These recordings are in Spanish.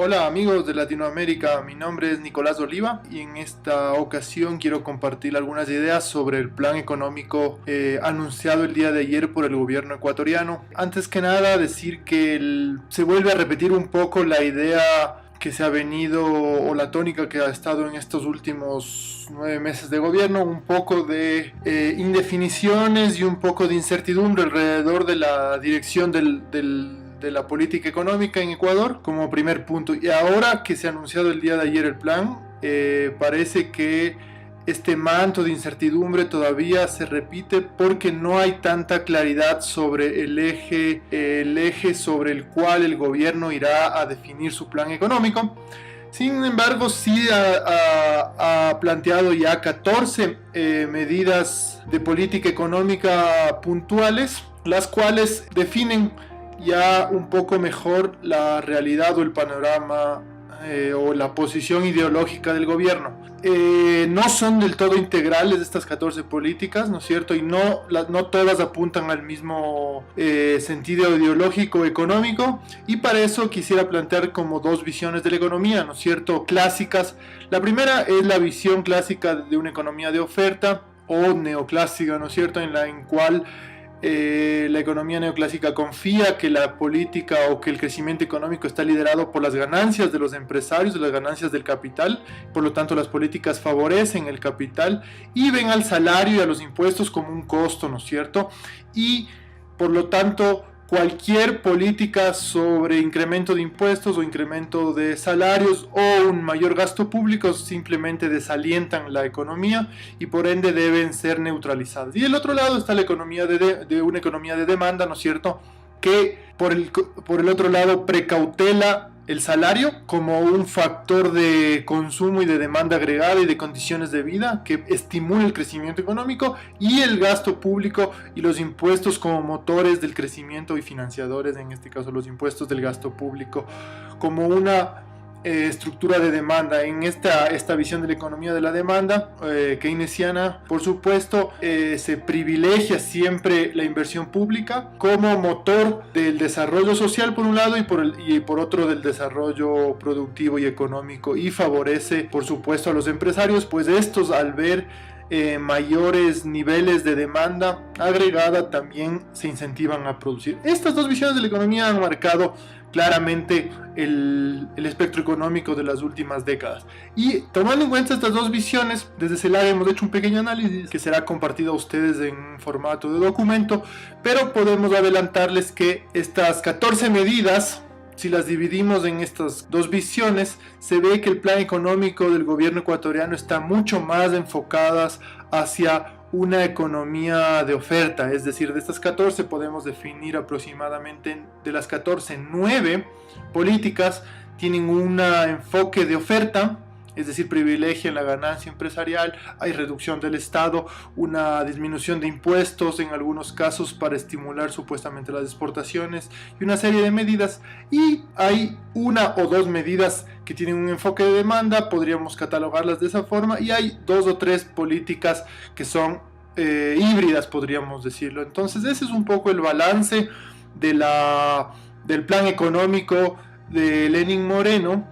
Hola amigos de Latinoamérica, mi nombre es Nicolás Oliva y en esta ocasión quiero compartir algunas ideas sobre el plan económico anunciado el día de ayer por el gobierno ecuatoriano. Antes que nada decir que se vuelve a repetir un poco la idea que se ha venido o la tónica que ha estado en estos últimos 9 meses de gobierno, un poco de indefiniciones y un poco de incertidumbre alrededor de la dirección de la política económica en Ecuador como primer punto. Y ahora que se ha anunciado el día de ayer el plan, parece que este manto de incertidumbre todavía se repite porque no hay tanta claridad sobre el eje sobre el cual el gobierno irá a definir su plan económico. Sin embargo, sí ha planteado ya 14 medidas de política económica puntuales, las cuales definen ya un poco mejor la realidad o el panorama o la posición ideológica del gobierno. No son del todo integrales estas 14 políticas, ¿no es cierto? Y no todas apuntan al mismo sentido ideológico económico, y para eso quisiera plantear como dos visiones de la economía, ¿no es cierto? Clásicas. La primera es la visión clásica de una economía de oferta o neoclásica, ¿no es cierto? En cual la economía neoclásica confía que la política o que el crecimiento económico está liderado por las ganancias de los empresarios, de las ganancias del capital, por lo tanto las políticas favorecen el capital y ven al salario y a los impuestos como un costo, ¿no es cierto? Y por lo tanto cualquier política sobre incremento de impuestos o incremento de salarios o un mayor gasto público simplemente desalientan la economía y por ende deben ser neutralizadas. Y del otro lado está la economía de una economía de demanda, ¿no es cierto?, que por el otro lado precautela el salario como un factor de consumo y de demanda agregada y de condiciones de vida que estimula el crecimiento económico, y el gasto público y los impuestos como motores del crecimiento y financiadores, en este caso los impuestos del gasto público, como una estructura de demanda. En esta visión de la economía de la demanda keynesiana, por supuesto, se privilegia siempre la inversión pública como motor del desarrollo social por un lado y por otro del desarrollo productivo y económico, y favorece por supuesto a los empresarios, pues estos al ver mayores niveles de demanda agregada también se incentivan a producir. Estas dos visiones de la economía han marcado claramente el espectro económico de las últimas décadas, y tomando en cuenta estas dos visiones, desde CELAC hemos hecho un pequeño análisis que será compartido a ustedes en formato de documento, pero podemos adelantarles que estas 14 medidas, si las dividimos en estas dos visiones, se ve que el plan económico del gobierno ecuatoriano está mucho más enfocadas hacia una economía de oferta. Es decir, de estas 14 podemos definir aproximadamente, de las 14, 9 políticas tienen un enfoque de oferta, es decir, privilegian la ganancia empresarial, hay reducción del Estado, una disminución de impuestos en algunos casos para estimular supuestamente las exportaciones y una serie de medidas, y hay una o dos medidas que tienen un enfoque de demanda, podríamos catalogarlas de esa forma, y hay dos o tres políticas que son híbridas, podríamos decirlo. Entonces ese es un poco el balance del plan económico de Lenín Moreno.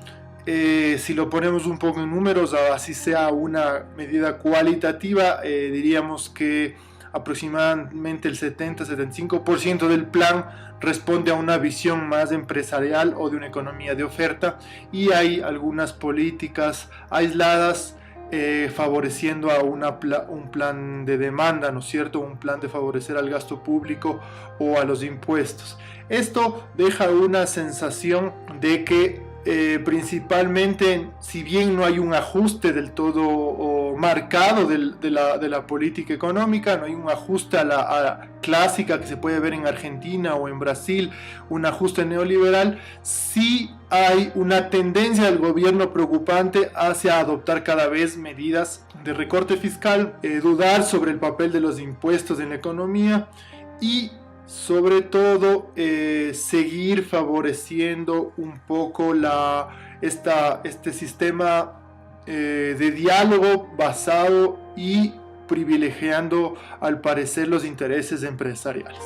Si lo ponemos un poco en números, así sea una medida cualitativa, diríamos que aproximadamente el 70-75% del plan responde a una visión más empresarial o de una economía de oferta, y hay algunas políticas aisladas favoreciendo a un plan de demanda, ¿no es cierto? Un plan de favorecer al gasto público o a los impuestos. Esto deja una sensación de que principalmente, si bien no hay un ajuste del todo marcado de la política económica, no hay un ajuste a la clásica que se puede ver en Argentina o en Brasil, un ajuste neoliberal, sí hay una tendencia del gobierno preocupante hacia adoptar cada vez medidas de recorte fiscal, dudar sobre el papel de los impuestos en la economía y sobre todo seguir favoreciendo un poco este sistema de diálogo basado y privilegiando al parecer los intereses empresariales.